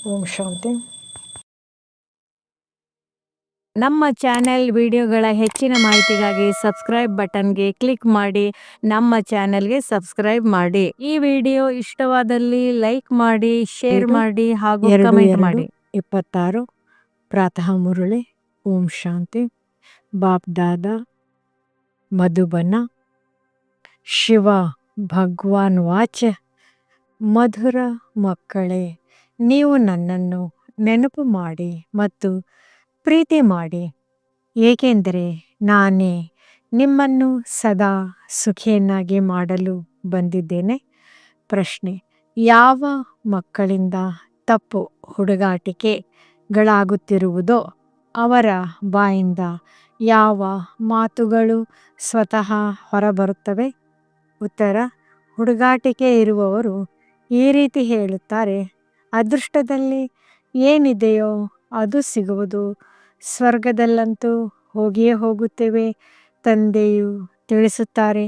ಓಂ ಶಾಂತಿ. ನಮ್ಮ ಚಾನೆಲ್ ವಿಡಿಯೋಗಳ ಹೆಚ್ಚಿನ ಮಾಹಿತಿಗಾಗಿ ಸಬ್ಸ್ಕ್ರೈಬ್ ಬಟನ್ಗೆ ಕ್ಲಿಕ್ ಮಾಡಿ ನಮ್ಮ ಚಾನೆಲ್ಗೆ ಸಬ್ಸ್ಕ್ರೈಬ್ ಮಾಡಿ. ಈ ವಿಡಿಯೋ ಇಷ್ಟವಾದಲ್ಲಿ ಲೈಕ್ ಮಾಡಿ, ಶೇರ್ ಮಾಡಿ ಹಾಗೂ ಕಮೆಂಟ್ ಮಾಡಿ. 22/26 ಪ್ರಾತಃ ಮುರುಳಿ. ಓಂ ಶಾಂತಿ. ಬಾಪ್ ದಾದಾ ಮಧುಬನ. ಶಿವ ಭಗವಾನ್ ವಾಚ. ಮಧುರ ಮಕ್ಕಳೇ, ನೀವು ನನ್ನನ್ನು ನೆನಪು ಮಾಡಿ ಮತ್ತು ಪ್ರೀತಿ ಮಾಡಿ, ಏಕೆಂದರೆ ನಾನೇ ನಿಮ್ಮನ್ನು ಸದಾ ಸುಖಿಯನ್ನಾಗಿ ಮಾಡಲು ಬಂದಿದ್ದೇನೆ. ಪ್ರಶ್ನೆ: ಯಾವ ಮಕ್ಕಳಿಂದ ತಪ್ಪು ಹುಡುಗಾಟಿಕೆಗಳಾಗುತ್ತಿರುವುದೋ ಅವರ ಬಾಯಿಂದ ಯಾವ ಮಾತುಗಳು ಸ್ವತಃ ಹೊರಬರುತ್ತವೆ? ಉತ್ತರ: ಹುಡುಗಾಟಿಕೆ ಇರುವವರು ಈ ರೀತಿ ಹೇಳುತ್ತಾರೆ, ಅದೃಷ್ಟದಲ್ಲಿ ಏನಿದೆಯೋ ಅದು ಸಿಗುವುದು, ಸ್ವರ್ಗದಲ್ಲಂತೂ ಹೋಗಿಯೇ ಹೋಗುತ್ತೇವೆ. ತಂದೆಯು ತಿಳಿಸುತ್ತಾರೆ,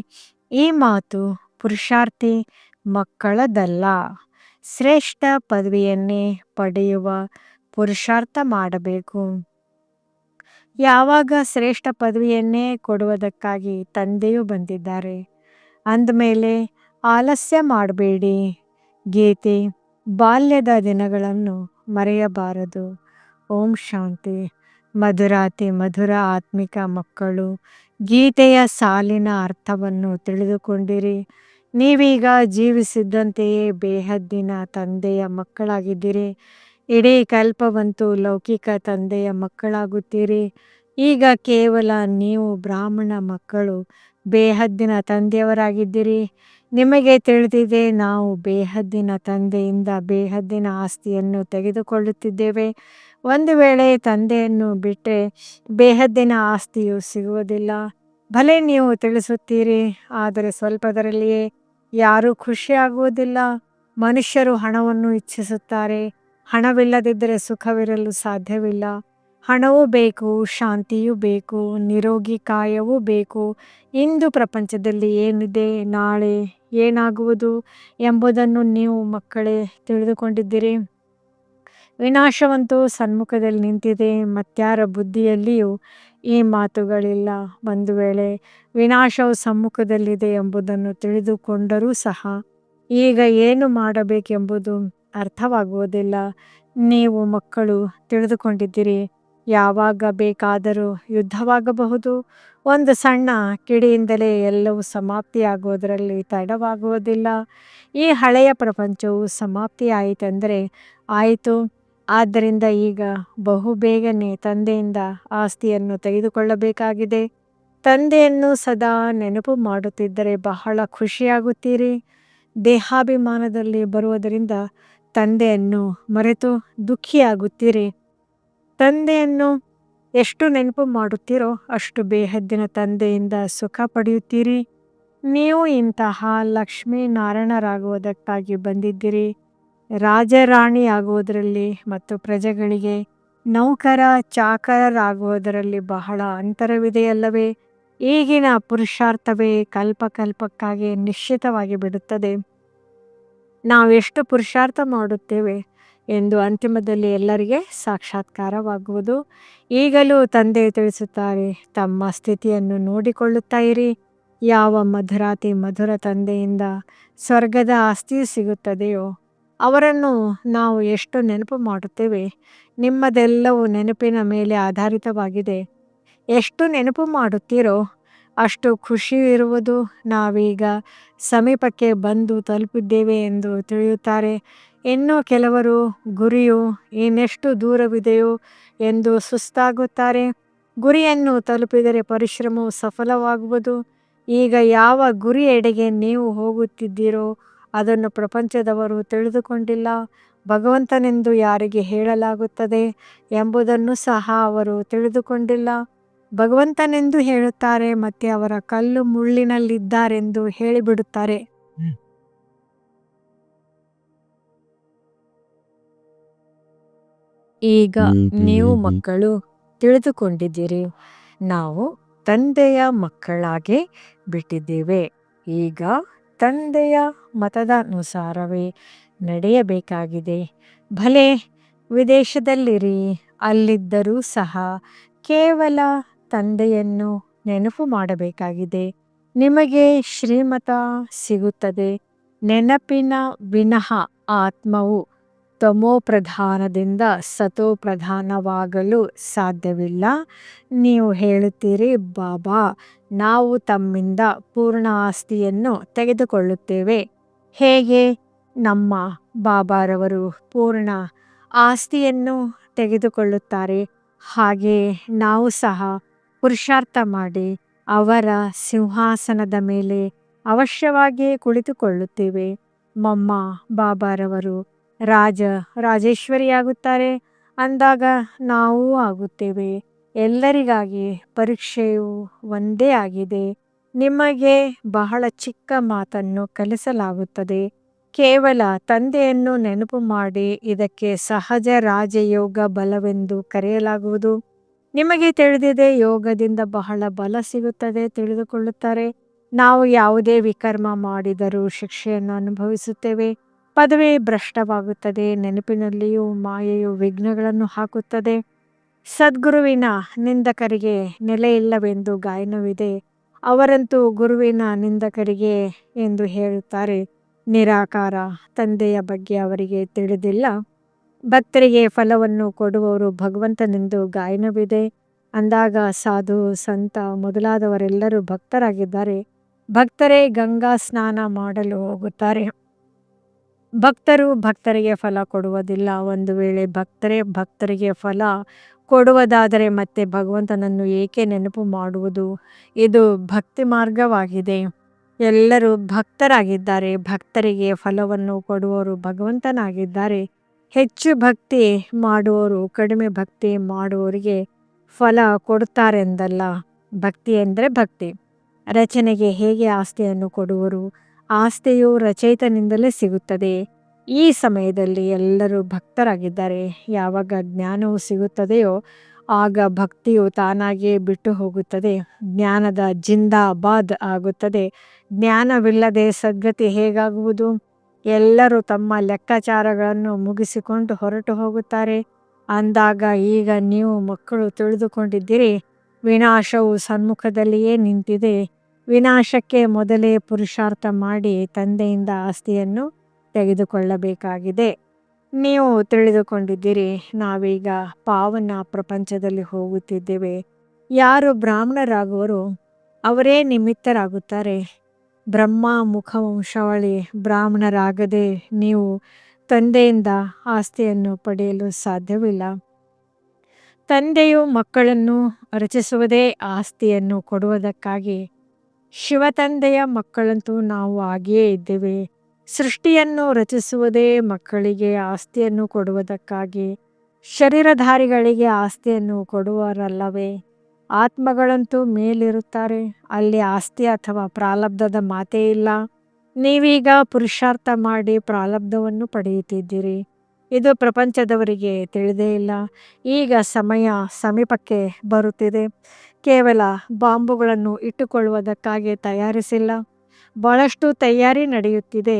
ಈ ಮಾತು ಪುರುಷಾರ್ಥಿ ಮಕ್ಕಳದಲ್ಲ. ಶ್ರೇಷ್ಠ ಪದವಿಯನ್ನೇ ಪಡೆಯುವ ಪುರುಷಾರ್ಥ ಮಾಡಬೇಕು. ಯಾವಾಗ ಶ್ರೇಷ್ಠ ಪದವಿಯನ್ನೇ ಕೊಡುವುದಕ್ಕಾಗಿ ತಂದೆಯು ಬಂದಿದ್ದಾರೆ ಅಂದಮೇಲೆ ಆಲಸ್ಯ ಮಾಡಬೇಡಿ. ಗೀತೆ: ಬಾಲ್ಯದ ದಿನಗಳನ್ನು ಮರೆಯಬಾರದು. ಓಂ ಶಾಂತಿ. ಮಧುರಾತಿ ಮಧುರ ಆತ್ಮಿಕ ಮಕ್ಕಳು, ಗೀತೆಯ ಸಾಲಿನ ಅರ್ಥವನ್ನು ತಿಳಿದುಕೊಂಡಿರಿ. ನೀವೀಗ ಜೀವಿಸಿದ್ದಂತೆಯೇ ಬೇಹದ್ದಿನ ತಂದೆಯ ಮಕ್ಕಳಾಗಿದ್ದೀರಿ. ಇಡೀ ಕಲ್ಪವಂತೂ ಲೌಕಿಕ ತಂದೆಯ ಮಕ್ಕಳಾಗುತ್ತೀರಿ. ಈಗ ಕೇವಲ ನೀವು ಬ್ರಾಹ್ಮಣ ಮಕ್ಕಳು ಬೇಹದ್ದಿನ ತಂದೆಯವರಾಗಿದ್ದೀರಿ. ನಿಮಗೆ ತಿಳಿದಿದೆ, ನಾವು ಬೇಹದ್ದಿನ ತಂದೆಯಿಂದ ಬೇಹದ್ದಿನ ಆಸ್ತಿಯನ್ನು ತೆಗೆದುಕೊಳ್ಳುತ್ತಿದ್ದೇವೆ. ಒಂದು ವೇಳೆ ತಂದೆಯನ್ನು ಬಿಟ್ಟರೆ ಬೇಹದ್ದಿನ ಆಸ್ತಿಯು ಸಿಗುವುದಿಲ್ಲ. ಭಲೆ ನೀವು ತಿಳಿಸುತ್ತೀರಿ, ಆದರೆ ಸ್ವಲ್ಪದರಲ್ಲಿಯೇ ಯಾರೂ ಖುಷಿಯಾಗುವುದಿಲ್ಲ. ಮನುಷ್ಯರು ಹಣವನ್ನು ಇಚ್ಛಿಸುತ್ತಾರೆ. ಹಣವಿಲ್ಲದಿದ್ದರೆ ಸುಖವಿರಲು ಸಾಧ್ಯವಿಲ್ಲ. ಹಣವೂ ಬೇಕು, ಶಾಂತಿಯೂ ಬೇಕು, ನಿರೋಗಿ ಕಾಯವೂ ಬೇಕು. ಇಂದು ಪ್ರಪಂಚದಲ್ಲಿ ಏನಿದೆ, ನಾಳೆ ಏನಾಗುವುದು ಎಂಬುದನ್ನು ನೀವು ಮಕ್ಕಳೇ ತಿಳಿದುಕೊಂಡಿದ್ದೀರಿ. ವಿನಾಶವಂತೂ ಸನ್ಮುಖದಲ್ಲಿ ನಿಂತಿದೆ. ಮತ್ಯಾರ ಬುದ್ಧಿಯಲ್ಲಿಯೂ ಈ ಮಾತುಗಳಿಲ್ಲ. ಒಂದು ವೇಳೆ ವಿನಾಶವು ಸಮ್ಮುಖದಲ್ಲಿದೆ ಎಂಬುದನ್ನು ತಿಳಿದುಕೊಂಡರೂ ಸಹ ಈಗ ಏನು ಮಾಡಬೇಕೆಂಬುದು ಅರ್ಥವಾಗುವುದಿಲ್ಲ. ನೀವು ಮಕ್ಕಳು ತಿಳಿದುಕೊಂಡಿದ್ದೀರಿ, ಯಾವಾಗ ಬೇಕಾದರೂ ಯುದ್ಧವಾಗಬಹುದು. ಒಂದು ಸಣ್ಣ ಕಿಡಿಯಿಂದಲೇ ಎಲ್ಲವೂ ಸಮಾಪ್ತಿಯಾಗುವುದರಲ್ಲಿ ತಡವಾಗುವುದಿಲ್ಲ. ಈ ಹಳೆಯ ಪ್ರಪಂಚವು ಸಮಾಪ್ತಿಯಾಯಿತೆಂದರೆ ಆಯಿತು. ಆದ್ದರಿಂದ ಈಗ ಬಹುಬೇಗನೆ ತಂದೆಯಿಂದ ಆಸ್ತಿಯನ್ನು ತೆಗೆದುಕೊಳ್ಳಬೇಕಾಗಿದೆ. ತಂದೆಯನ್ನು ಸದಾ ನೆನಪು ಮಾಡುತ್ತಿದ್ದರೆ ಬಹಳ ಖುಷಿಯಾಗುತ್ತೀರಿ. ದೇಹಾಭಿಮಾನದಲ್ಲಿ ಬರುವುದರಿಂದ ತಂದೆಯನ್ನು ಮರೆತು ದುಃಖಿಯಾಗುತ್ತೀರಿ. ತಂದೆಯನ್ನು ಎಷ್ಟು ನೆನಪು ಮಾಡುತ್ತೀರೋ ಅಷ್ಟು ಬೇಹದ್ದಿನ ತಂದೆಯಿಂದ ಸುಖ ಪಡೆಯುತ್ತೀರಿ. ನೀವು ಇಂತಹ ಲಕ್ಷ್ಮೀನಾರಾಯಣರಾಗುವುದಕ್ಕಾಗಿ ಬಂದಿದ್ದೀರಿ. ರಾಜರಾಣಿಯಾಗುವುದರಲ್ಲಿ ಮತ್ತು ಪ್ರಜೆಗಳಿಗೆ ನೌಕರ ಚಾಕರರಾಗುವುದರಲ್ಲಿ ಬಹಳ ಅಂತರವಿದೆಯಲ್ಲವೇ? ಈಗಿನ ಪುರುಷಾರ್ಥವೇ ಕಲ್ಪಕಲ್ಪಕ್ಕಾಗಿ ನಿಶ್ಚಿತವಾಗಿ ಬಿಡುತ್ತದೆ. ನಾವೆಷ್ಟು ಪುರುಷಾರ್ಥ ಮಾಡುತ್ತೇವೆ ಎಂದು ಅಂತಿಮದಲ್ಲಿ ಎಲ್ಲರಿಗೆ ಸಾಕ್ಷಾತ್ಕಾರವಾಗುವುದು. ಈಗಲೂ ತಂದೆ ತಿಳಿಸುತ್ತಾರೆ, ತಮ್ಮ ಸ್ಥಿತಿಯನ್ನು ನೋಡಿಕೊಳ್ಳುತ್ತಾ ಇರಿ. ಯಾವ ಮಧುರಾತಿ ಮಧುರ ತಂದೆಯಿಂದ ಸ್ವರ್ಗದ ಆಸ್ತಿಯು ಸಿಗುತ್ತದೆಯೋ ಅವರನ್ನು ನಾವು ಎಷ್ಟು ನೆನಪು ಮಾಡುತ್ತೇವೆ. ನಿಮ್ಮದೆಲ್ಲವೂ ನೆನಪಿನ ಮೇಲೆ ಆಧಾರಿತವಾಗಿದೆ. ಎಷ್ಟು ನೆನಪು ಮಾಡುತ್ತೀರೋ ಅಷ್ಟು ಖುಷಿಯೂ ಇರುವುದು. ನಾವೀಗ ಸಮೀಪಕ್ಕೆ ಬಂದು ತಲುಪಿದ್ದೇವೆ ಎಂದು ತಿಳಿಯುತ್ತಾರೆ. ಇನ್ನು ಕೆಲವರು ಗುರಿಯು ಇನ್ನೆಷ್ಟು ದೂರವಿದೆಯೋ ಎಂದು ಸುಸ್ತಾಗುತ್ತಾರೆ. ಗುರಿಯನ್ನು ತಲುಪಿದರೆ ಪರಿಶ್ರಮವು ಸಫಲವಾಗುವುದು. ಈಗ ಯಾವ ಗುರಿಯೆಡೆಗೆ ನೀವು ಹೋಗುತ್ತಿದ್ದೀರೋ ಅದನ್ನು ಪ್ರಪಂಚದವರು ತಿಳಿದುಕೊಂಡಿಲ್ಲ. ಭಗವಂತನೆಂದು ಯಾರಿಗೆ ಹೇಳಲಾಗುತ್ತದೆ ಎಂಬುದನ್ನು ಸಹ ಅವರು ತಿಳಿದುಕೊಂಡಿಲ್ಲ. ಭಗವಂತನೆಂದು ಹೇಳುತ್ತಾರೆ ಮತ್ತೆ ಅವರ ಕಲ್ಲು ಮುಳ್ಳಿನಲ್ಲಿದ್ದಾರೆಂದು ಹೇಳಿಬಿಡುತ್ತಾರೆ. ಈಗ ನೀವು ಮಕ್ಕಳು ತಿಳಿದುಕೊಂಡಿದ್ದೀರಿ, ನಾವು ತಂದೆಯ ಮಕ್ಕಳಾಗಿ ಬಿಟ್ಟಿದ್ದೇವೆ. ಈಗ ತಂದೆಯ ಮತದ ಅನುಸಾರವೇ ನಡೆಯಬೇಕಾಗಿದೆ. ಭಲೆ ವಿದೇಶದಲ್ಲಿರಿ, ಅಲ್ಲಿದ್ದರೂ ಸಹ ಕೇವಲ ತಂದೆಯನ್ನು ನೆನಪು ಮಾಡಬೇಕಾಗಿದೆ. ನಿಮಗೆ ಶ್ರೀಮತ ಸಿಗುತ್ತದೆ. ನೆನಪಿನ ವಿನಃ ಆತ್ಮವು ತಮೋಪ್ರಧಾನದಿಂದ ಸತೋಪ್ರಧಾನವಾಗಲು ಸಾಧ್ಯವಿಲ್ಲ. ನೀವು ಹೇಳುತ್ತೀರಿ, ಬಾಬಾ, ನಾವು ತಮ್ಮಿಂದ ಪೂರ್ಣ ಆಸ್ತಿಯನ್ನು ತೆಗೆದುಕೊಳ್ಳುತ್ತೇವೆ. ಹೇಗೆ ನಮ್ಮ ಬಾಬಾರವರು ಪೂರ್ಣ ಆಸ್ತಿಯನ್ನು ತೆಗೆದುಕೊಳ್ಳುತ್ತಾರೆ, ಹಾಗೆಯೇ ನಾವು ಸಹ ಪುರುಷಾರ್ಥ ಮಾಡಿ ಅವರ ಸಿಂಹಾಸನದ ಮೇಲೆ ಅವಶ್ಯವಾಗಿ ಕುಳಿತುಕೊಳ್ಳುತ್ತೇವೆ. ಮಮ್ಮ ಬಾಬಾರವರು ರಾಜೇಶ್ವರಿಯಾಗುತ್ತಾರೆ ಅಂದಾಗ ನಾವೂ ಆಗುತ್ತೇವೆ. ಎಲ್ಲರಿಗಾಗಿ ಪರೀಕ್ಷೆಯು ಒಂದೇ ಆಗಿದೆ. ನಿಮಗೆ ಬಹಳ ಚಿಕ್ಕ ಮಾತನ್ನು ಕಲಿಸಲಾಗುತ್ತದೆ. ಕೇವಲ ತಂದೆಯನ್ನು ನೆನಪು ಮಾಡಿ. ಇದಕ್ಕೆ ಸಹಜ ರಾಜಯೋಗ ಬಲವೆಂದು ಕರೆಯಲಾಗುವುದು. ನಿಮಗೆ ತಿಳಿದಿದೆ, ಯೋಗದಿಂದ ಬಹಳ ಬಲ ಸಿಗುತ್ತದೆ ತಿಳಿದುಕೊಳ್ಳುತ್ತಾರೆ. ನಾವು ಯಾವುದೇ ವಿಕರ್ಮ ಮಾಡಿದರೂ ಶಿಕ್ಷೆಯನ್ನು ಅನುಭವಿಸುತ್ತೇವೆ. ಪದವಿ ಭ್ರಷ್ಟವಾಗುತ್ತದೆ. ನೆನಪಿನಲ್ಲಿಯೂ ಮಾಯೆಯು ವಿಘ್ನಗಳನ್ನು ಹಾಕುತ್ತದೆ. ಸದ್ಗುರುವಿನ ನಿಂದಕರಿಗೆ ನೆಲೆಯಿಲ್ಲವೆಂದು ಗಾಯನವಿದೆ. ಅವರಂತೂ ಗುರುವಿನ ನಿಂದಕರಿಗೆ ಎಂದು ಹೇಳುತ್ತಾರೆ. ನಿರಾಕಾರ ತಂದೆಯ ಬಗ್ಗೆ ಅವರಿಗೆ ತಿಳಿದಿಲ್ಲ. ಭಕ್ತರಿಗೆ ಫಲವನ್ನು ಕೊಡುವವರು ಭಗವಂತನೆಂದು ಗಾಯನವಿದೆ. ಅಂದಾಗ ಸಾಧು ಸಂತ ಮೊದಲಾದವರೆಲ್ಲರೂ ಭಕ್ತರಾಗಿದ್ದಾರೆ. ಭಕ್ತರೇ ಗಂಗಾ ಸ್ನಾನ ಮಾಡಲು ಹೋಗುತ್ತಾರೆ. ಭಕ್ತರು ಭಕ್ತರಿಗೆ ಫಲ ಕೊಡುವುದಿಲ್ಲ. ಒಂದು ವೇಳೆ ಭಕ್ತರೇ ಭಕ್ತರಿಗೆ ಫಲ ಕೊಡುವುದಾದರೆ ಮತ್ತೆ ಭಗವಂತನನ್ನು ಏಕೆ ನೆನಪು ಮಾಡುವುದು? ಇದು ಭಕ್ತಿ ಮಾರ್ಗವಾಗಿದೆ. ಎಲ್ಲರೂ ಭಕ್ತರಾಗಿದ್ದಾರೆ. ಭಕ್ತರಿಗೆ ಫಲವನ್ನು ಕೊಡುವವರು ಭಗವಂತನಾಗಿದ್ದಾರೆ. ಹೆಚ್ಚು ಭಕ್ತಿ ಮಾಡುವವರು ಕಡಿಮೆ ಭಕ್ತಿ ಮಾಡುವವರಿಗೆ ಫಲ ಕೊಡುತ್ತಾರೆಂದಲ್ಲ. ಭಕ್ತಿ ಎಂದರೆ ಭಕ್ತಿ. ರಚನೆಗೆ ಹೇಗೆ ಆಸ್ತಿಯನ್ನು ಕೊಡುವರು? ಆಸ್ತಿಯು ರಚಯಿತನಿಂದಲೇ ಸಿಗುತ್ತದೆ. ಈ ಸಮಯದಲ್ಲಿ ಎಲ್ಲರೂ ಭಕ್ತರಾಗಿದ್ದಾರೆ. ಯಾವಾಗ ಜ್ಞಾನವು ಸಿಗುತ್ತದೆಯೋ ಆಗ ಭಕ್ತಿಯು ತಾನಾಗಿಯೇ ಬಿಟ್ಟು ಹೋಗುತ್ತದೆ. ಜ್ಞಾನದ ಜಿಂದಾಬಾದ್ ಆಗುತ್ತದೆ. ಜ್ಞಾನವಿಲ್ಲದೆ ಸದ್ಗತಿ ಹೇಗಾಗುವುದು? ಎಲ್ಲರೂ ತಮ್ಮ ಲೆಕ್ಕಾಚಾರಗಳನ್ನು ಮುಗಿಸಿಕೊಂಡು ಹೊರಟು ಹೋಗುತ್ತಾರೆ. ಅಂದಾಗ ಈಗ ನೀವು ಮಕ್ಕಳು ತಿಳಿದುಕೊಂಡಿದ್ದೀರಿ, ವಿನಾಶವು ಸನ್ಮುಖದಲ್ಲಿಯೇ ನಿಂತಿದೆ. ವಿನಾಶಕ್ಕೆ ಮೊದಲೇ ಪುರುಷಾರ್ಥ ಮಾಡಿ ತಂದೆಯಿಂದ ಆಸ್ತಿಯನ್ನು ತೆಗೆದುಕೊಳ್ಳಬೇಕಾಗಿದೆ. ನೀವು ತಿಳಿದುಕೊಂಡಿದ್ದೀರಿ, ನಾವೀಗ ಪಾವನ ಪ್ರಪಂಚದಲ್ಲಿ ಹೋಗುತ್ತಿದ್ದೇವೆ. ಯಾರು ಬ್ರಾಹ್ಮಣರಾಗುವರೋ ಅವರೇ ನಿಮಿತ್ತರಾಗುತ್ತಾರೆ. ಬ್ರಹ್ಮ ಮುಖವಂಶಾವಳಿ ಬ್ರಾಹ್ಮಣರಾಗದೆ ನೀವು ತಂದೆಯಿಂದ ಆಸ್ತಿಯನ್ನು ಪಡೆಯಲು ಸಾಧ್ಯವಿಲ್ಲ. ತಂದೆಯು ಮಕ್ಕಳನ್ನು ರಚಿಸುವುದೇ ಆಸ್ತಿಯನ್ನು ಕೊಡುವುದಕ್ಕಾಗಿ. ಶಿವತಂದೆಯ ಮಕ್ಕಳಂತೂ ನಾವು ಆಗಿಯೇ ಇದ್ದೇವೆ. ಸೃಷ್ಟಿಯನ್ನು ರಚಿಸುವುದೇ ಮಕ್ಕಳಿಗೆ ಆಸ್ತಿಯನ್ನು ಕೊಡುವುದಕ್ಕಾಗಿ. ಶರೀರಧಾರಿಗಳಿಗೆ ಆಸ್ತಿಯನ್ನು ಕೊಡುವರಲ್ಲವೇ? ಆತ್ಮಗಳಂತೂ ಮೇಲಿರುತ್ತಾರೆ. ಅಲ್ಲಿ ಆಸ್ತಿ ಅಥವಾ ಪ್ರಾರಬ್ಧದ ಮಾತೇ ಇಲ್ಲ. ನೀವೀಗ ಪುರುಷಾರ್ಥ ಮಾಡಿ ಪ್ರಾರಬ್ಧವನ್ನು ಪಡೆಯುತ್ತಿದ್ದೀರಿ. ಇದು ಪ್ರಪಂಚದವರಿಗೆ ತಿಳಿದೇ ಇಲ್ಲ. ಈಗ ಸಮಯ ಸಮೀಪಕ್ಕೆ ಬರುತ್ತಿದೆ. ಕೇವಲ ಬಾಂಬುಗಳನ್ನು ಇಟ್ಟುಕೊಳ್ಳುವುದಕ್ಕಾಗಿ ತಯಾರಿಸಿಲ್ಲ, ಬಹಳಷ್ಟು ತಯಾರಿ ನಡೆಯುತ್ತಿದೆ.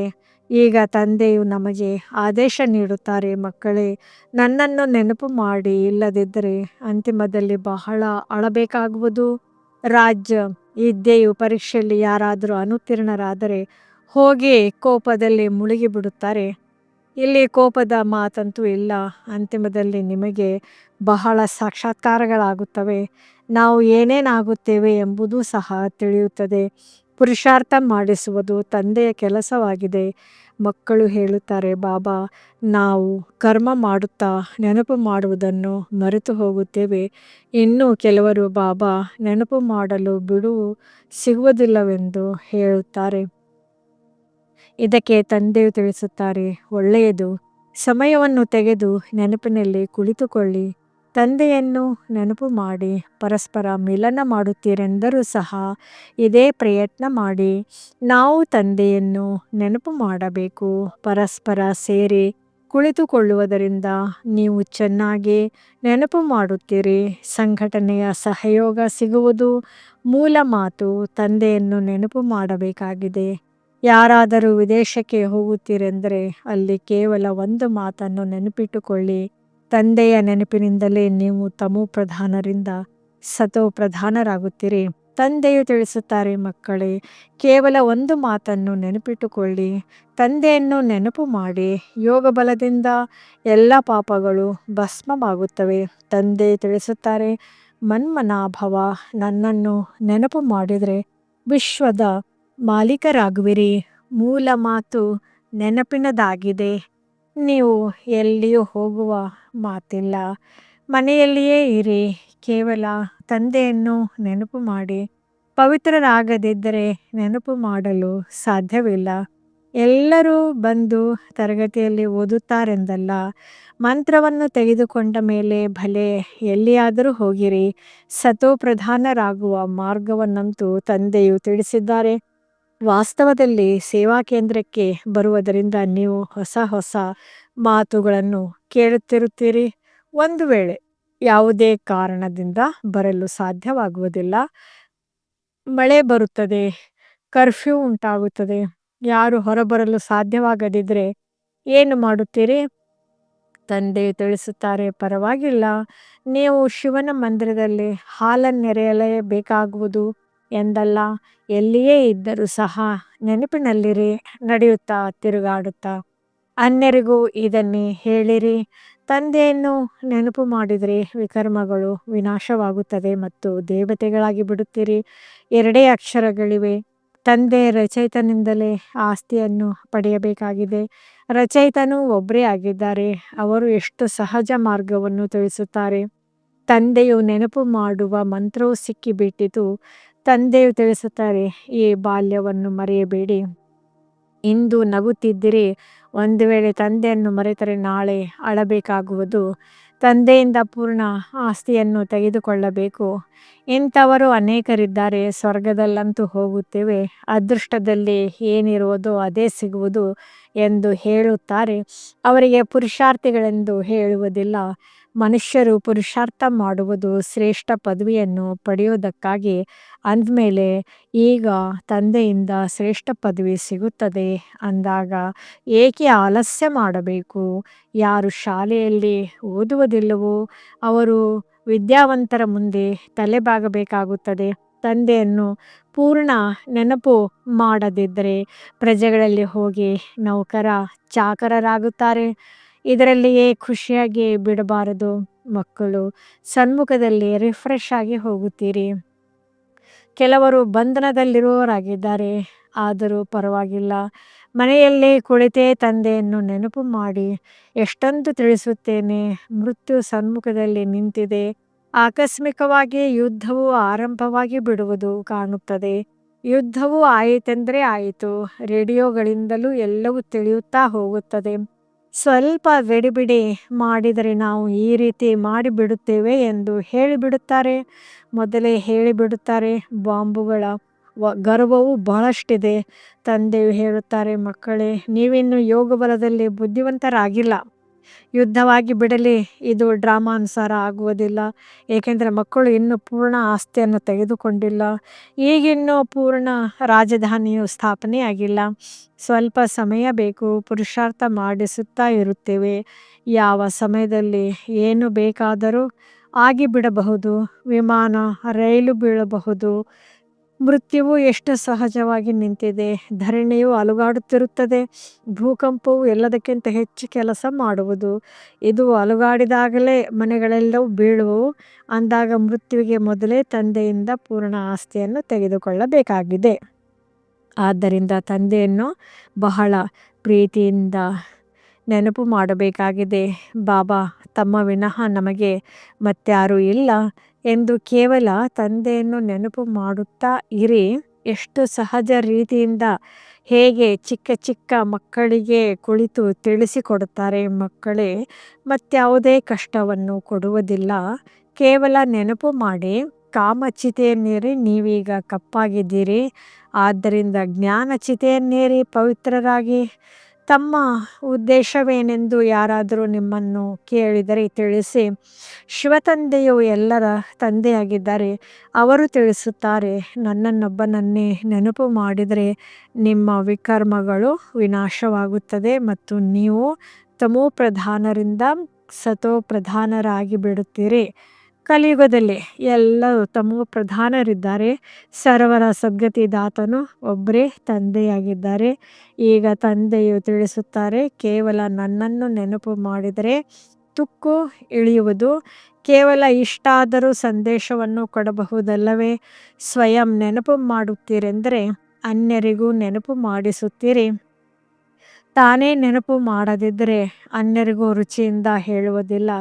ಈಗ ತಂದೆಯು ನಮಗೆ ಆದೇಶ ನೀಡುತ್ತಾರೆ, ಮಕ್ಕಳೇ, ನನ್ನನ್ನು ನೆನಪು ಮಾಡಿ. ಇಲ್ಲದಿದ್ದರೆ ಅಂತಿಮದಲ್ಲಿ ಬಹಳ ಅಳಬೇಕಾಗುವುದು. ರಾಜ್ಯ ವಿದ್ಯೆಯು ಪರೀಕ್ಷೆಯಲ್ಲಿ ಯಾರಾದರೂ ಅನುತ್ತೀರ್ಣರಾದರೆ ಹೋಗಿ ಕೋಪದಲ್ಲಿ ಮುಳುಗಿಬಿಡುತ್ತಾರೆ. ಇಲ್ಲಿ ಕೋಪದ ಮಾತಂತೂ ಇಲ್ಲ. ಅಂತಿಮದಲ್ಲಿ ನಿಮಗೆ ಬಹಳ ಸಾಕ್ಷಾತ್ಕಾರಗಳಾಗುತ್ತವೆ. ನಾವು ಏನೇನಾಗುತ್ತೇವೆ ಎಂಬುದೂ ಸಹ ತಿಳಿಯುತ್ತದೆ. ಪುರುಷಾರ್ಥ ಮಾಡಿಸುವುದು ತಂದೆಯ ಕೆಲಸವಾಗಿದೆ. ಮಕ್ಕಳು ಹೇಳುತ್ತಾರೆ, ಬಾಬಾ, ನಾವು ಕರ್ಮ ಮಾಡುತ್ತಾ ನೆನಪು ಮಾಡುವುದನ್ನು ಮರೆತು ಹೋಗುತ್ತೇವೆ. ಇನ್ನು ಕೆಲವರು ಬಾಬಾ ನೆನಪು ಮಾಡಲು ಬಿಡುವು ಸಿಗುವುದಿಲ್ಲವೆಂದು ಹೇಳುತ್ತಾರೆ. ಇದಕ್ಕೆ ತಂದೆಯು ತಿಳಿಸುತ್ತಾರೆ, ಒಳ್ಳೆಯದು, ಸಮಯವನ್ನು ತೆಗೆದು ನೆನಪಿನಲ್ಲಿ ಕುಳಿತುಕೊಳ್ಳಿ. ತಂದೆಯನ್ನು ನೆನಪು ಮಾಡಿ. ಪರಸ್ಪರ ಮಿಲನ ಮಾಡುತ್ತೀರೆಂದರೂ ಸಹ ಇದೇ ಪ್ರಯತ್ನ ಮಾಡಿ. ನಾವು ತಂದೆಯನ್ನು ನೆನಪು ಮಾಡಬೇಕು. ಪರಸ್ಪರ ಸೇರಿ ಕುಳಿತುಕೊಳ್ಳುವುದರಿಂದ ನೀವು ಚೆನ್ನಾಗಿ ನೆನಪು ಮಾಡುತ್ತೀರಿ. ಸಂಘಟನೆಯ ಸಹಯೋಗ ಸಿಗುವುದು. ಮೂಲ ಮಾತು ತಂದೆಯನ್ನು ನೆನಪು ಮಾಡಬೇಕಾಗಿದೆ. ಯಾರಾದರೂ ವಿದೇಶಕ್ಕೆ ಹೋಗುತ್ತೀರೆಂದರೆ ಅಲ್ಲಿ ಕೇವಲ ಒಂದು ಮಾತನ್ನು ನೆನಪಿಟ್ಟುಕೊಳ್ಳಿ, ತಂದೆಯ ನೆನಪಿನಿಂದಲೇ ನೀವು ತಮೋ ಪ್ರಧಾನರಿಂದ ಸತೋ ಪ್ರಧಾನರಾಗುತ್ತೀರಿ. ತಂದೆಯು ತಿಳಿಸುತ್ತಾರೆ, ಮಕ್ಕಳೇ, ಕೇವಲ ಒಂದು ಮಾತನ್ನು ನೆನಪಿಟ್ಟುಕೊಳ್ಳಿ, ತಂದೆಯನ್ನು ನೆನಪು ಮಾಡಿ, ಯೋಗ ಬಲದಿಂದ ಎಲ್ಲ ಪಾಪಗಳು ಭಸ್ಮವಾಗುತ್ತವೆ. ತಂದೆ ತಿಳಿಸುತ್ತಾರೆ, ಮನ್ಮನಾಭವ, ನನ್ನನ್ನು ನೆನಪು ಮಾಡಿದರೆ ವಿಶ್ವದ ಮಾಲೀಕರಾಗುವಿರಿ. ಮೂಲ ಮಾತು ನೆನಪಿನದಾಗಿದೆ. ನೀವು ಎಲ್ಲಿಯೂ ಹೋಗುವ ಮಾತಿಲ್ಲ, ಮನೆಯಲ್ಲಿಯೇ ಇರಿ. ಕೇವಲ ತಂದೆಯನ್ನು ನೆನಪು ಮಾಡಿ. ಪವಿತ್ರರಾಗದಿದ್ದರೆ ನೆನಪು ಮಾಡಲು ಸಾಧ್ಯವಿಲ್ಲ. ಎಲ್ಲರೂ ಬಂದು ತರಗತಿಯಲ್ಲಿ ಓದುತ್ತಾರೆಂದಲ್ಲ, ಮಂತ್ರವನ್ನು ತೆಗೆದುಕೊಂಡ ಮೇಲೆ ಭಲೆ ಎಲ್ಲಿಯಾದರೂ ಹೋಗಿರಿ. ಸತೋ ಪ್ರಧಾನರಾಗುವ ಮಾರ್ಗವನ್ನಂತೂ ತಂದೆಯು ತಿಳಿಸಿದ್ದಾರೆ. ವಾಸ್ತವದಲ್ಲಿ ಸೇವಾ ಕೇಂದ್ರಕ್ಕೆ ಬರುವುದರಿಂದ ನೀವು ಹೊಸ ಹೊಸ ಮಾತುಗಳನ್ನು ಕೇಳುತ್ತಿರುತ್ತೀರಿ. ಒಂದು ವೇಳೆ ಯಾವುದೇ ಕಾರಣದಿಂದ ಬರಲು ಸಾಧ್ಯವಾಗುವುದಿಲ್ಲ, ಮಳೆ ಬರುತ್ತದೆ, ಕರ್ಫ್ಯೂ ಉಂಟಾಗುತ್ತದೆ, ಯಾರು ಹೊರಬರಲು ಸಾಧ್ಯವಾಗದಿದ್ದರೆ ಏನು ಮಾಡುತ್ತೀರಿ? ತಂದೆಯು ತಿಳಿಸುತ್ತಾರೆ, ಪರವಾಗಿಲ್ಲ, ನೀವು ಶಿವನ ಮಂದಿರದಲ್ಲಿ ಹಾಲನ್ನೆರೆಯಲೇಬೇಕಾಗುವುದು ಎಂದಲ್ಲ, ಎಲ್ಲಿಯೇ ಇದ್ದರೂ ಸಹ ನೆನಪಿನಲ್ಲಿರಿ. ನಡೆಯುತ್ತಾ ತಿರುಗಾಡುತ್ತಾ ಅನ್ಯರಿಗೂ ಇದನ್ನೇ ಹೇಳಿರಿ. ತಂದೆಯನ್ನು ನೆನಪು ಮಾಡಿದರೆ ವಿಕರ್ಮಗಳು ವಿನಾಶವಾಗುತ್ತದೆ ಮತ್ತು ದೇವತೆಗಳಾಗಿ ಬಿಡುತ್ತೀರಿ. ಎರಡೇ ಅಕ್ಷರಗಳಿವೆ. ತಂದೆ ರಚಯಿತನಿಂದಲೇ ಆಸ್ತಿಯನ್ನು ಪಡೆಯಬೇಕಾಗಿದೆ. ರಚಯಿತನು ಒಬ್ಬರೇ ಆಗಿದ್ದಾರೆ. ಅವರು ಎಷ್ಟು ಸಹಜ ಮಾರ್ಗವನ್ನು ತಿಳಿಸುತ್ತಾರೆ. ತಂದೆಯು ನೆನಪು ಮಾಡುವ ಮಂತ್ರವು ಸಿಕ್ಕಿಬಿಟ್ಟಿತು. ತಂದೆಯು ತಿಳಿಸುತ್ತಾರೆ, ಈ ಬಾಲ್ಯವನ್ನು ಮರೆಯಬೇಡಿ. ಇಂದು ನಗುತ್ತಿದ್ದಿರಿ, ಒಂದು ವೇಳೆ ತಂದೆಯನ್ನು ಮರೆತರೆ ನಾಳೆ ಅಳಬೇಕಾಗುವುದು. ತಂದೆಯಿಂದ ಪೂರ್ಣ ಆಸ್ತಿಯನ್ನು ತೆಗೆದುಕೊಳ್ಳಬೇಕು. ಇಂಥವರು ಅನೇಕರಿದ್ದಾರೆ. ಸ್ವರ್ಗದಲ್ಲಂತೂ ಹೋಗುತ್ತೇವೆ, ಅದೃಷ್ಟದಲ್ಲಿ ಏನಿರುವುದೋ ಅದೇ ಸಿಗುವುದು ಎಂದು ಹೇಳುತ್ತಾರೆ. ಅವರಿಗೆ ಪುರುಷಾರ್ಥಿಗಳೆಂದು ಹೇಳುವುದಿಲ್ಲ. ಮನುಷ್ಯರು ಪುರುಷಾರ್ಥ ಮಾಡುವುದು ಶ್ರೇಷ್ಠ ಪದವಿಯನ್ನು ಪಡೆಯುವುದಕ್ಕಾಗಿ. ಅಂದಮೇಲೆ ಈಗ ತಂದೆಯಿಂದ ಶ್ರೇಷ್ಠ ಪದವಿ ಸಿಗುತ್ತದೆ ಅಂದಾಗ ಏಕೆ ಆಲಸ್ಯ ಮಾಡಬೇಕು? ಯಾರು ಶಾಲೆಯಲ್ಲಿ ಓದುವುದಿಲ್ಲವೋ ಅವರು ವಿದ್ಯಾವಂತರ ಮುಂದೆ ತಲೆಬಾಗಬೇಕಾಗುತ್ತದೆ. ತಂದೆಯನ್ನು ಪೂರ್ಣ ನೆನಪು ಮಾಡದಿದ್ದರೆ ಪ್ರಜೆಗಳಲ್ಲಿ ಹೋಗಿ ನೌಕರ ಚಾಕರರಾಗುತ್ತಾರೆ. ಇದರಲ್ಲಿಯೇ ಖುಷಿಯಾಗಿ ಬಿಡಬಾರದು. ಮಕ್ಕಳು, ಸನ್ಮುಖದಲ್ಲಿ ರಿಫ್ರೆಶ್ ಆಗಿ ಹೋಗುತ್ತೀರಿ. ಕೆಲವರು ಬಂಧನದಲ್ಲಿರುವವರಾಗಿದ್ದಾರೆ, ಆದರೂ ಪರವಾಗಿಲ್ಲ. ಮನೆಯಲ್ಲಿ ಕುಳಿತೇ ತಂದೆಯನ್ನು ನೆನಪು ಮಾಡಿ. ಎಷ್ಟೊಂದು ತಿಳಿಸುತ್ತೇನೆ. ಮೃತ್ಯು ಸನ್ಮುಖದಲ್ಲಿ ನಿಂತಿದೆ. ಆಕಸ್ಮಿಕವಾಗಿ ಯುದ್ಧವು ಆರಂಭವಾಗಿ ಬಿಡುವುದು ಕಾಣುತ್ತದೆ. ಯುದ್ಧವು ಆಯಿತೆಂದರೆ ಆಯಿತು. ರೇಡಿಯೋಗಳಿಂದಲೂ ಎಲ್ಲವೂ ತಿಳಿಯುತ್ತಾ ಹೋಗುತ್ತದೆ. ಸ್ವಲ್ಪ ಗಡಿಬಿಡಿ ಮಾಡಿದರೆ ನಾವು ಈ ರೀತಿ ಮಾಡಿಬಿಡುತ್ತೇವೆ ಎಂದು ಹೇಳಿಬಿಡುತ್ತಾರೆ. ಮೊದಲೇ ಹೇಳಿಬಿಡುತ್ತಾರೆ. ಬಾಂಬುಗಳ ಗರ್ವವು ಬಹಳಷ್ಟಿದೆ. ತಂದೆಯು ಹೇಳುತ್ತಾರೆ, ಮಕ್ಕಳೇ, ನೀವಿನ್ನೂ ಯೋಗ ಬಲದಲ್ಲಿ ಬುದ್ಧಿವಂತರಾಗಿಲ್ಲ. ಯುದ್ಧವಾಗಿ ಬಿಡಲಿ, ಇದು ಡ್ರಾಮಾನುಸಾರ ಆಗುವುದಿಲ್ಲ. ಏಕೆಂದರೆ ಮಕ್ಕಳು ಇನ್ನೂ ಪೂರ್ಣ ಆಸ್ತಿಯನ್ನು ತೆಗೆದುಕೊಂಡಿಲ್ಲ. ಈಗಿನ್ನೂ ಪೂರ್ಣ ರಾಜಧಾನಿಯು ಸ್ಥಾಪನೆಯಾಗಿಲ್ಲ. ಸ್ವಲ್ಪ ಸಮಯ ಬೇಕು. ಪುರುಷಾರ್ಥ ಮಾಡಿಸುತ್ತಾ ಇರುತ್ತೇವೆ. ಯಾವ ಸಮಯದಲ್ಲಿ ಏನು ಬೇಕಾದರೂ ಆಗಿಬಿಡಬಹುದು. ವಿಮಾನ, ರೈಲು ಬೀಳಬಹುದು. ಮೃತ್ಯುವು ಎಷ್ಟು ಸಹಜವಾಗಿ ನಿಂತಿದೆ. ಧರಣಿಯು ಅಲುಗಾಡುತ್ತಿರುತ್ತದೆ. ಭೂಕಂಪವು ಎಲ್ಲದಕ್ಕಿಂತ ಹೆಚ್ಚು ಕೆಲಸ ಮಾಡುವುದು. ಇದು ಅಲುಗಾಡಿದಾಗಲೇ ಮನೆಗಳೆಲ್ಲವೂ ಬೀಳುವವು. ಅಂದಾಗ ಮೃತ್ಯುವಿಗೆ ಮೊದಲೇ ತಂದೆಯಿಂದ ಪೂರ್ಣ ಆಸ್ತಿಯನ್ನು ತೆಗೆದುಕೊಳ್ಳಬೇಕಾಗಿದೆ. ಆದ್ದರಿಂದ ತಂದೆಯನ್ನು ಬಹಳ ಪ್ರೀತಿಯಿಂದ ನೆನಪು ಮಾಡಬೇಕಾಗಿದೆ. ಬಾಬಾ ತಮ್ಮ ವಿನಃ ನಮಗೆ ಮತ್ಯಾರೂ ಇಲ್ಲ ಎಂದು ಕೇವಲ ತಂದೆಯನ್ನು ನೆನಪು ಮಾಡುತ್ತಾ ಇರಿ. ಎಷ್ಟು ಸಹಜ ರೀತಿಯಿಂದ ಹೇಗೆ ಚಿಕ್ಕ ಚಿಕ್ಕ ಮಕ್ಕಳಿಗೆ ಕುಳಿತು ತಿಳಿಸಿಕೊಡುತ್ತಾರೆ. ಮಕ್ಕಳೇ, ಮತ್ಯಾವುದೇ ಕಷ್ಟವನ್ನು ಕೊಡುವುದಿಲ್ಲ. ಕೇವಲ ನೆನಪು ಮಾಡಿ. ಕಾಮಚಿತೆಯನ್ನೇರಿ ನೀವೀಗ ಕಪ್ಪಾಗಿದ್ದೀರಿ. ಆದ್ದರಿಂದ ಜ್ಞಾನಚಿತೆಯನ್ನೇರಿ ಪವಿತ್ರರಾಗಿ. ತಮ್ಮ ಉದ್ದೇಶವೇನೆಂದು ಯಾರಾದರೂ ನಿಮ್ಮನ್ನು ಕೇಳಿದರೆ ತಿಳಿಸಿ. ಶಿವತಂದೆಯು ಎಲ್ಲರ ತಂದೆಯಾಗಿದ್ದಾರೆ. ಅವರು ತಿಳಿಸುತ್ತಾರೆ, ನನ್ನನ್ನೊಬ್ಬನನ್ನೇ ನೆನಪು ಮಾಡಿದರೆ ನಿಮ್ಮ ವಿಕರ್ಮಗಳು ವಿನಾಶವಾಗುತ್ತದೆ ಮತ್ತು ನೀವು ತಮೋಪ್ರಧಾನರಿಂದ ಸತೋ ಪ್ರಧಾನರಾಗಿ ಬಿಡುತ್ತೀರಿ. ಕಲಿಯುಗದಲ್ಲಿ ಎಲ್ಲರೂ ತಮೋ ಪ್ರಧಾನರಿದ್ದಾರೆ. ಸರ್ವರ ಸದ್ಗತಿದಾತನು ಒಬ್ಬರೇ ತಂದೆಯಾಗಿದ್ದಾರೆ. ಈಗ ತಂದೆಯು ತಿಳಿಸುತ್ತಾರೆ, ಕೇವಲ ನನ್ನನ್ನು ನೆನಪು ಮಾಡಿದರೆ ತುಕ್ಕು ಇಳಿಯುವುದು. ಕೇವಲ ಇಷ್ಟಾದರೂ ಸಂದೇಶವನ್ನು ಕೊಡಬಹುದಲ್ಲವೇ? ಸ್ವಯಂ ನೆನಪು ಮಾಡುತ್ತೀರೆಂದರೆ ಅನ್ಯರಿಗೂ ನೆನಪು ಮಾಡಿಸುತ್ತೀರಿ. ತಾನೇ ನೆನಪು ಮಾಡದಿದ್ದರೆ ಅನ್ಯರಿಗೂ ರುಚಿಯಿಂದ ಹೇಳುವುದಿಲ್ಲ,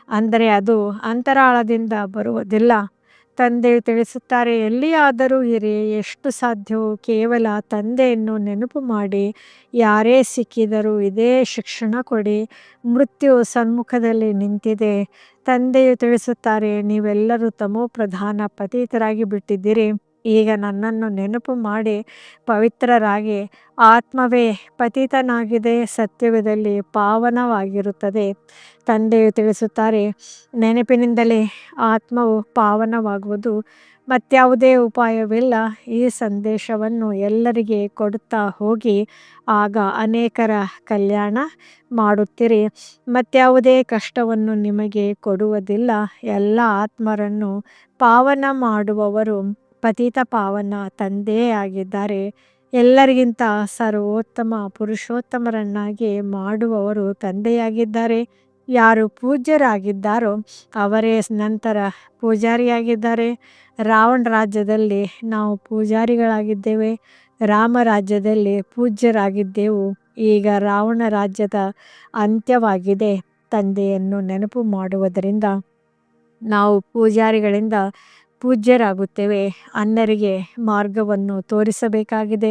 ಅಂದರೆ ಅದು ಅಂತರಾಳದಿಂದ ಬರುವುದಿಲ್ಲ. ತಂದೆಯು ತಿಳಿಸುತ್ತಾರೆ, ಎಲ್ಲಿಯಾದರೂ ಇರಿ, ಎಷ್ಟು ಸಾಧ್ಯವೋ ಕೇವಲ ತಂದೆಯನ್ನು ನೆನಪು ಮಾಡಿ. ಯಾರೇ ಸಿಕ್ಕಿದರೂ ಇದೇ ಶಿಕ್ಷಣ ಕೊಡಿ. ಮೃತ್ಯು ಸನ್ಮುಖದಲ್ಲಿ ನಿಂತಿದೆ. ತಂದೆಯು ತಿಳಿಸುತ್ತಾರೆ, ನೀವೆಲ್ಲರೂ ತಮೋ ಪ್ರಧಾನ ಪತಿತರಾಗಿ ಬಿಟ್ಟಿದ್ದೀರಿ. ಈಗ ನನ್ನನ್ನು ನೆನಪು ಮಾಡಿ ಪವಿತ್ರರಾಗಿ. ಆತ್ಮವೇ ಪತಿತನಾಗಿದೆ, ಸತ್ಯಯುಗದಲ್ಲಿ ಪಾವನವಾಗಿರುತ್ತದೆ. ತಂದೆಯು ತಿಳಿಸುತ್ತಾರೆ, ನೆನಪಿನಿಂದಲೇ ಆತ್ಮವು ಪಾವನವಾಗುವುದು, ಮತ್ಯಾವುದೇ ಉಪಾಯವಿಲ್ಲ. ಈ ಸಂದೇಶವನ್ನು ಎಲ್ಲರಿಗೆ ಕೊಡುತ್ತಾ ಹೋಗಿ, ಆಗ ಅನೇಕರ ಕಲ್ಯಾಣ ಮಾಡುತ್ತೀರಿ. ಮತ್ಯಾವುದೇ ಕಷ್ಟವನ್ನು ನಿಮಗೆ ಕೊಡುವುದಿಲ್ಲ. ಎಲ್ಲ ಆತ್ಮರನ್ನು ಪಾವನ ಮಾಡುವವರು ಪತಿತ ಪಾವನ ತಂದೆಯೇ ಆಗಿದ್ದಾರೆ. ಎಲ್ಲರಿಗಿಂತ ಸರ್ವೋತ್ತಮ ಪುರುಷೋತ್ತಮರನ್ನಾಗಿ ಮಾಡುವವರು ತಂದೆಯಾಗಿದ್ದಾರೆ. ಯಾರು ಪೂಜ್ಯರಾಗಿದ್ದಾರೋ ಅವರೇ ನಂತರ ಪೂಜಾರಿಯಾಗಿದ್ದಾರೆ. ರಾವಣ ರಾಜ್ಯದಲ್ಲಿ ನಾವು ಪೂಜಾರಿಗಳಾಗಿದ್ದೇವೆ, ರಾಮ ರಾಜ್ಯದಲ್ಲಿ ಪೂಜ್ಯರಾಗಿದ್ದೆವು. ಈಗ ರಾವಣ ರಾಜ್ಯದ ಅಂತ್ಯವಾಗಿದೆ. ತಂದೆಯನ್ನು ನೆನಪು ಮಾಡುವುದರಿಂದ ನಾವು ಪೂಜಾರಿಗಳಿಂದ ಪೂಜ್ಯರಾಗುತ್ತೇವೆ. ಅನ್ಯರಿಗೆ ಮಾರ್ಗವನ್ನು ತೋರಿಸಬೇಕಾಗಿದೆ.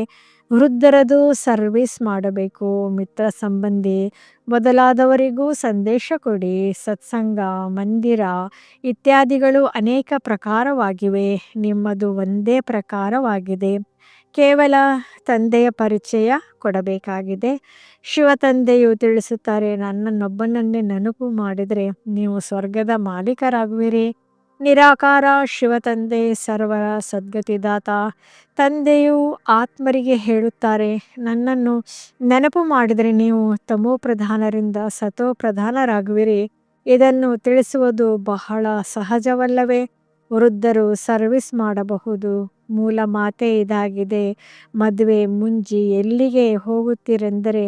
ವೃದ್ಧರದು ಸರ್ವಿಸ್ ಮಾಡಬೇಕು. ಮಿತ್ರ ಸಂಬಂಧಿ ಮೊದಲಾದವರಿಗೂ ಸಂದೇಶ ಕೊಡಿ. ಸತ್ಸಂಗ, ಮಂದಿರ ಇತ್ಯಾದಿಗಳು ಅನೇಕ ಪ್ರಕಾರವಾಗಿವೆ, ನಿಮ್ಮದು ಒಂದೇ ಪ್ರಕಾರವಾಗಿದೆ. ಕೇವಲ ತಂದೆಯ ಪರಿಚಯ ಕೊಡಬೇಕಾಗಿದೆ. ಶಿವತಂದೆಯು ತಿಳಿಸುತ್ತಾರೆ, ನನ್ನನ್ನೊಬ್ಬನನ್ನೇ ನೆನಪು ಮಾಡಿದರೆ ನೀವು ಸ್ವರ್ಗದ ಮಾಲೀಕರಾಗುವಿರಿ. ನಿರಾಕಾರ ಶಿವತಂದೆ ಸರ್ವರ ಸದ್ಗತಿದಾತ. ತಂದೆಯು ಆತ್ಮರಿಗೆ ಹೇಳುತ್ತಾರೆ, ನನ್ನನ್ನು ನೆನಪು ಮಾಡಿದರೆ ನೀವು ತಮೋ ಪ್ರಧಾನರಿಂದ ಸತೋ ಪ್ರಧಾನರಾಗುವಿರಿ. ಇದನ್ನು ತಿಳಿಸುವುದು ಬಹಳ ಸಹಜವಲ್ಲವೇ? ವೃದ್ಧರು ಸರ್ವಿಸ್ ಮಾಡಬಹುದು. ಮೂಲ ಮಾತೇ ಇದಾಗಿದೆ. ಮದುವೆ ಮುಂಜಿ ಎಲ್ಲಿಗೆ ಹೋಗುತ್ತೀರೆಂದರೆ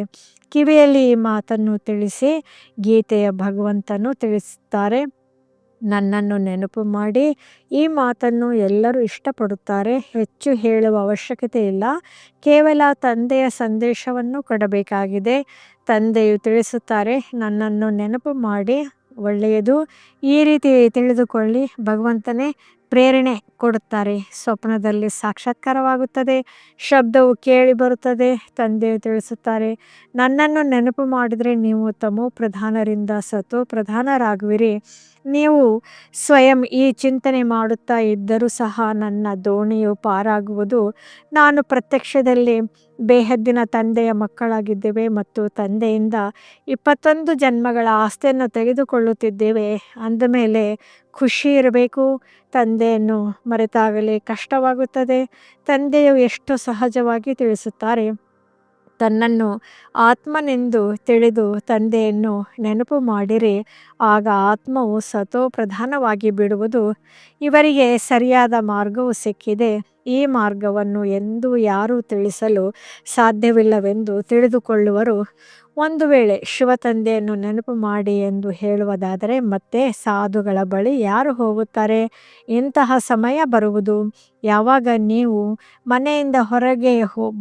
ಕಿವಿಯಲ್ಲಿ ಈ ಮಾತನ್ನು ತಿಳಿಸಿ. ಗೀತೆಯ ಭಗವಂತನು ತಿಳಿಸುತ್ತಾರೆ, ನನ್ನನ್ನು ನೆನಪು ಮಾಡಿ. ಈ ಮಾತನ್ನು ಎಲ್ಲರೂ ಇಷ್ಟಪಡುತ್ತಾರೆ. ಹೆಚ್ಚು ಹೇಳುವ ಅವಶ್ಯಕತೆ ಇಲ್ಲ, ಕೇವಲ ತಂದೆಯ ಸಂದೇಶವನ್ನು ಕೊಡಬೇಕಾಗಿದೆ. ತಂದೆಯು ತಿಳಿಸುತ್ತಾರೆ, ನನ್ನನ್ನು ನೆನಪು ಮಾಡಿ, ಒಳ್ಳೆಯದು. ಈ ರೀತಿ ತಿಳಿದುಕೊಳ್ಳಿ. ಭಗವಂತನೇ ಪ್ರೇರಣೆ ಕೊಡುತ್ತಾರೆ. ಸ್ವಪ್ನದಲ್ಲಿ ಸಾಕ್ಷಾತ್ಕಾರವಾಗುತ್ತದೆ. ಶಬ್ದವು ಕೇಳಿ ಬರುತ್ತದೆ. ತಂದೆಯು ತಿಳಿಸುತ್ತಾರೆ, ನನ್ನನ್ನು ನೆನಪು ಮಾಡಿದರೆ ನೀವು ತಮೋ ಪ್ರಧಾನರಿಂದ ಸತೋ ಪ್ರಧಾನರಾಗುವಿರಿ. ನೀವು ಸ್ವಯಂ ಈ ಚಿಂತನೆ ಮಾಡುತ್ತಾ ಇದ್ದರೂ ಸಹ ನನ್ನ ದೋಣಿಯು ಪಾರಾಗುವುದು. ನಾನು ಪ್ರತ್ಯಕ್ಷದಲ್ಲಿ ಬೇಹದ್ದಿನ ತಂದೆಯ ಮಕ್ಕಳಾಗಿದ್ದೇವೆ ಮತ್ತು ತಂದೆಯಿಂದ 21 ಜನ್ಮಗಳ ಆಸ್ತಿಯನ್ನು ತೆಗೆದುಕೊಳ್ಳುತ್ತಿದ್ದೇವೆ. ಅಂದಮೇಲೆ ಖುಷಿ ಇರಬೇಕು. ತಂದೆಯನ್ನು ಮರೆತಾಗಲೇ ಕಷ್ಟವಾಗುತ್ತದೆ. ತಂದೆಯು ಎಷ್ಟು ಸಹಜವಾಗಿ ತಿಳಿಸುತ್ತಾರೆ, ತನ್ನನ್ನು ಆತ್ಮನೆಂದು ತಿಳಿದು ತಂದೆಯನ್ನು ನೆನಪು ಮಾಡಿರಿ. ಆಗ ಆತ್ಮವು ಸತೋ ಪ್ರಧಾನವಾಗಿ ಬಿಡುವುದು. ಇವರಿಗೆ ಸರಿಯಾದ ಮಾರ್ಗವು ಸಿಕ್ಕಿದೆ. ಈ ಮಾರ್ಗವನ್ನು ಎಂದೂ ಯಾರೂ ತಿಳಿಸಲು ಸಾಧ್ಯವಿಲ್ಲವೆಂದು ತಿಳಿದುಕೊಳ್ಳುವರು. ಒಂದು ವೇಳೆ ಶಿವತಂದೆಯನ್ನು ನೆನಪು ಮಾಡಿ ಎಂದು ಹೇಳುವುದಾದರೆ ಮತ್ತೆ ಸಾಧುಗಳ ಬಳಿ ಯಾರು ಹೋಗುತ್ತಾರೆ? ಇಂತಹ ಸಮಯ ಬರುವುದು ಯಾವಾಗ ನೀವು ಮನೆಯಿಂದ ಹೊರಗೆ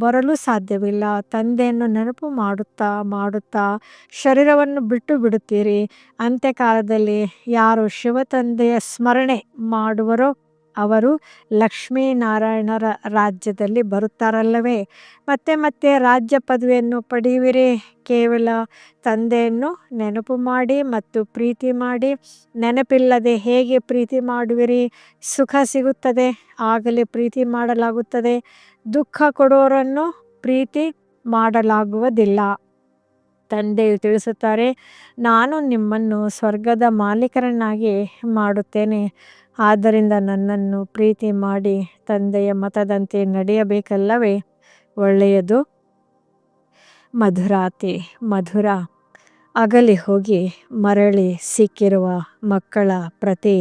ಬರಲು ಸಾಧ್ಯವಿಲ್ಲ. ತಂದೆಯನ್ನು ನೆನಪು ಮಾಡುತ್ತಾ ಮಾಡುತ್ತಾ ಶರೀರವನ್ನು ಬಿಟ್ಟು ಬಿಡುತ್ತೀರಿ. ಅಂತ್ಯಕಾಲದಲ್ಲಿ ಯಾರು ಶಿವತಂದೆಯ ಸ್ಮರಣೆ ಮಾಡುವರೋ ಅವರು ಲಕ್ಷ್ಮೀನಾರಾಯಣರ ರಾಜ್ಯದಲ್ಲಿ ಬರುತ್ತಾರಲ್ಲವೇ? ಮತ್ತೆ ಮತ್ತೆ ರಾಜ್ಯ ಪದವಿಯನ್ನು ಪಡೆಯುವಿರಿ. ಕೇವಲ ತಂದೆಯನ್ನು ನೆನಪು ಮಾಡಿ ಮತ್ತು ಪ್ರೀತಿ ಮಾಡಿ. ನೆನಪಿಲ್ಲದೆ ಹೇಗೆ ಪ್ರೀತಿ ಮಾಡುವಿರಿ? ಸುಖ ಸಿಗುತ್ತದೆ, ಆಗಲೇ ಪ್ರೀತಿ ಮಾಡಲಾಗುತ್ತದೆ. ದುಃಖ ಕೊಡುವವರನ್ನು ಪ್ರೀತಿ ಮಾಡಲಾಗುವುದಿಲ್ಲ. ತಂದೆಯು ತಿಳಿಸುತ್ತಾರೆ, ನಾನು ನಿಮ್ಮನ್ನು ಸ್ವರ್ಗದ ಮಾಲೀಕರನ್ನಾಗಿ ಮಾಡುತ್ತೇನೆ. ಆದ್ದರಿಂದ ನನ್ನನ್ನು ಪ್ರೀತಿ ಮಾಡಿ ತಂದೆಯ ಮತದಂತೆ ನಡೆಯಬೇಕಲ್ಲವೇ? ಒಳ್ಳೆಯದು. ಮಧುರಾತಿ ಮಧುರ. ಅಗಲಿ ಹೋಗಿ ಮರಳಿ ಸಿಕ್ಕಿರುವ ಮಕ್ಕಳ ಪ್ರತಿ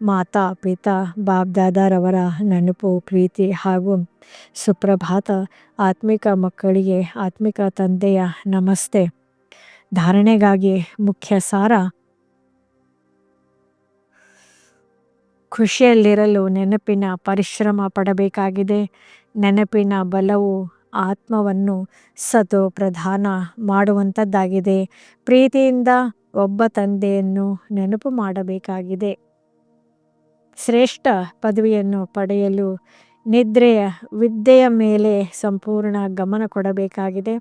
ಮಾತಾ ಪಿತಾ ಬಾಬ್ದಾದಾರವರ ನೆನಪು ಪ್ರೀತಿ ಹಾಗೂ ಸುಪ್ರಭಾತ. ಆತ್ಮಿಕ ಮಕ್ಕಳಿಗೆ ಆತ್ಮಿಕ ತಂದೆಯ ನಮಸ್ತೆ. ಧಾರಣೆಗಾಗಿ ಮುಖ್ಯ ಸಾರ: ಖುಷಿಯಲ್ಲಿರಲು ನೆನಪಿನ ಪರಿಶ್ರಮ ಪಡಬೇಕಾಗಿದೆ. ನೆನಪಿನ ಬಲವು ಆತ್ಮವನ್ನು ಸತೋ ಪ್ರಧಾನ ಮಾಡುವಂಥದ್ದಾಗಿದೆ. ಪ್ರೀತಿಯಿಂದ ಒಬ್ಬ ತಂದೆಯನ್ನು ನೆನಪು ಮಾಡಬೇಕಾಗಿದೆ. ಶ್ರೇಷ್ಠ ಪದವಿಯನ್ನು ಪಡೆಯಲು ವಿದ್ಯೆಯ ಮೇಲೆ ಸಂಪೂರ್ಣ ಗಮನ ಕೊಡಬೇಕಾಗಿದೆ.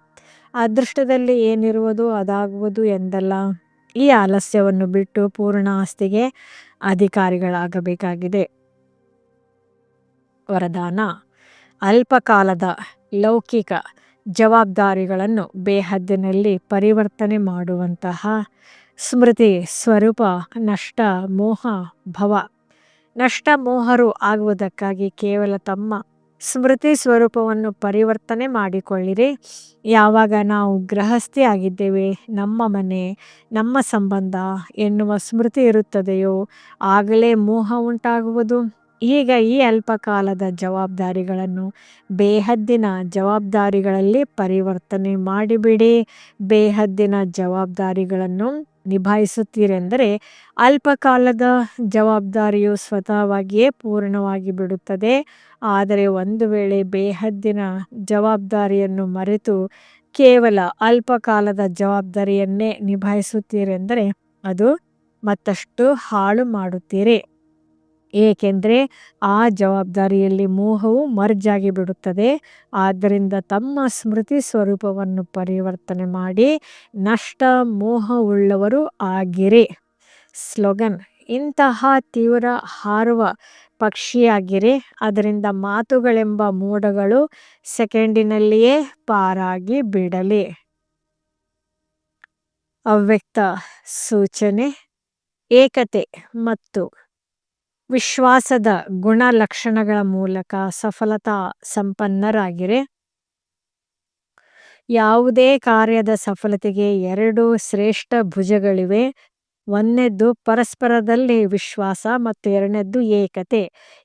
ಅದೃಷ್ಟದಲ್ಲಿ ಏನಿರುವುದು ಅದಾಗುವುದು ಎಂದಲ್ಲ. ಈ ಆಲಸ್ಯವನ್ನು ಬಿಟ್ಟು ಪೂರ್ಣ ಆಸ್ತಿಗೆ ಅಧಿಕಾರಿಗಳಾಗಬೇಕಾಗಿದೆ. ವರದಾನ: ಅಲ್ಪಕಾಲದ ಲೌಕಿಕ ಜವಾಬ್ದಾರಿಗಳನ್ನು ಬೇಹದ್ದಿನಲ್ಲಿ ಪರಿವರ್ತನೆ ಮಾಡುವಂತಹ ಸ್ಮೃತಿ ಸ್ವರೂಪ ನಷ್ಟ ಮೋಹ ಭವ. ನಷ್ಟ ಮೋಹರು ಆಗುವುದಕ್ಕಾಗಿ ಕೇವಲ ತಮ್ಮ ಸ್ಮೃತಿ ಸ್ವರೂಪವನ್ನು ಪರಿವರ್ತನೆ ಮಾಡಿಕೊಳ್ಳಿರಿ. ಯಾವಾಗ ನಾವು ಗೃಹಸ್ಥಿ ಆಗಿದ್ದೇವೆ, ನಮ್ಮ ಮನೆ, ನಮ್ಮ ಸಂಬಂಧ ಎನ್ನುವ ಸ್ಮೃತಿ ಇರುತ್ತದೆಯೋ ಆಗಲೇ ಮೋಹ ಉಂಟಾಗುವುದು. ಈಗ ಈ ಅಲ್ಪಕಾಲದ ಜವಾಬ್ದಾರಿಗಳನ್ನು ಬೇಹದ್ದಿನ ಜವಾಬ್ದಾರಿಗಳಲ್ಲಿ ಪರಿವರ್ತನೆ ಮಾಡಿಬಿಡಿ. ಬೇಹದ್ದಿನ ಜವಾಬ್ದಾರಿಗಳನ್ನು ನಿಭಾಯಿಸುತ್ತೀರೆಂದರೆ ಅಲ್ಪಕಾಲದ ಜವಾಬ್ದಾರಿಯು ಸ್ವತಃವಾಗಿಯೇ ಪೂರ್ಣವಾಗಿ ಬಿಡುತ್ತದೆ. ಆದರೆ ಒಂದು ವೇಳೆ ಬೇಹದ್ದಿನ ಜವಾಬ್ದಾರಿಯನ್ನು ಮರೆತು ಕೇವಲ ಅಲ್ಪಕಾಲದ ಜವಾಬ್ದಾರಿಯನ್ನೇ ನಿಭಾಯಿಸುತ್ತೀರೆಂದರೆ ಅದು ಮತ್ತಷ್ಟು ಹಾಳು ಮಾಡುತ್ತೀರಿ. ಏಕೆಂದರೆ ಆ ಜವಾಬ್ದಾರಿಯಲ್ಲಿ ಮೋಹವು ಮರ್ಜಾಗಿ ಬಿಡುತ್ತದೆ. ಆದ್ದರಿಂದ ತಮ್ಮ ಸ್ಮೃತಿ ಸ್ವರೂಪವನ್ನು ಪರಿವರ್ತನೆ ಮಾಡಿ ನಷ್ಟ ಮೋಹವುಳ್ಳವರು ಆಗಿರಿ. ಸ್ಲೋಗನ್: ಇಂತಹ ತೀವ್ರ ಹಾರುವ ಪಕ್ಷಿಯಾಗಿರಿ. ಅದರಿಂದ ಮಾತುಗಳೆಂಬ ಮೋಡಗಳು ಸೆಕೆಂಡಿನಲ್ಲಿಯೇ ಪಾರಾಗಿ ಬಿಡಲಿ. ಅವ್ಯಕ್ತ ಸೂಚನೆ: ಏಕತೆ ಮತ್ತು ವಿಶ್ವಾಸದ ಗುಣಲಕ್ಷಣಗಳ ಮೂಲಕ ಸಫಲತಾ ಸಂಪನ್ನರಾಗಿರಿ. ಯಾವುದೇ ಕಾರ್ಯದ ಸಫಲತೆಗೆ 2 ಶ್ರೇಷ್ಠ ಭುಜಗಳಿವೆ. ಒಂದನೇದ್ದು ಪರಸ್ಪರದಲ್ಲಿ ವಿಶ್ವಾಸ ಮತ್ತು ಎರಡನೇದ್ದು ಏಕತೆ.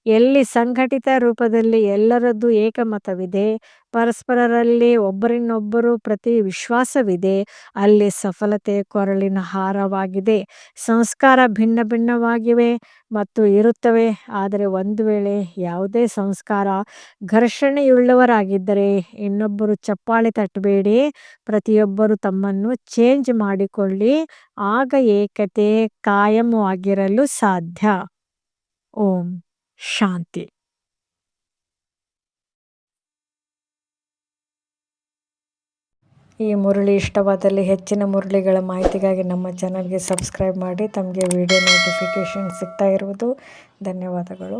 ಎಲ್ಲಿ ಸಂಘಟಿತ ರೂಪದಲ್ಲಿ ಎಲ್ಲರದ್ದು ಏಕಮತವಿದೆ, ಪರಸ್ಪರರಲ್ಲಿ ಒಬ್ಬರಿನ್ನೊಬ್ಬರು ಪ್ರತಿ ವಿಶ್ವಾಸವಿದೆ, ಅಲ್ಲಿ ಸಫಲತೆ ಕೊರಳಿನ ಹಾರವಾಗಿದೆ. ಸಂಸ್ಕಾರ ಭಿನ್ನ ಭಿನ್ನವಾಗಿವೆ ಮತ್ತು ಇರುತ್ತವೆ. ಆದರೆ ಒಂದು ವೇಳೆ ಯಾವುದೇ ಸಂಸ್ಕಾರ ಘರ್ಷಣೆಯುಳ್ಳವರಾಗಿದ್ದರೆ ಇನ್ನೊಬ್ಬರು ಚಪ್ಪಾಳೆ ತಟ್ಟಬೇಡಿ. ಪ್ರತಿಯೊಬ್ಬರು ತಮ್ಮನ್ನು ಚೇಂಜ್ ಮಾಡಿಕೊಳ್ಳಿ. ಆಗ ಏಕತೆ ಕಾಯಮವಾಗಿರಲು ಸಾಧ್ಯ. ಓಂ ಶಾಂತಿ. ಈ ಮುರಳಿ ಇಷ್ಟವಾದಲ್ಲಿ ಹೆಚ್ಚಿನ ಮುರಳಿಗಳ ಮಾಹಿತಿಗಾಗಿ ನಮ್ಮ ಚಾನಲ್ಗೆ ಸಬ್ಸ್ಕ್ರೈಬ್ ಮಾಡಿ. ತಮಗೆ ವಿಡಿಯೋ ನೋಟಿಫಿಕೇಷನ್ ಸಿಗ್ತಾ ಇರುವುದು. ಧನ್ಯವಾದಗಳು.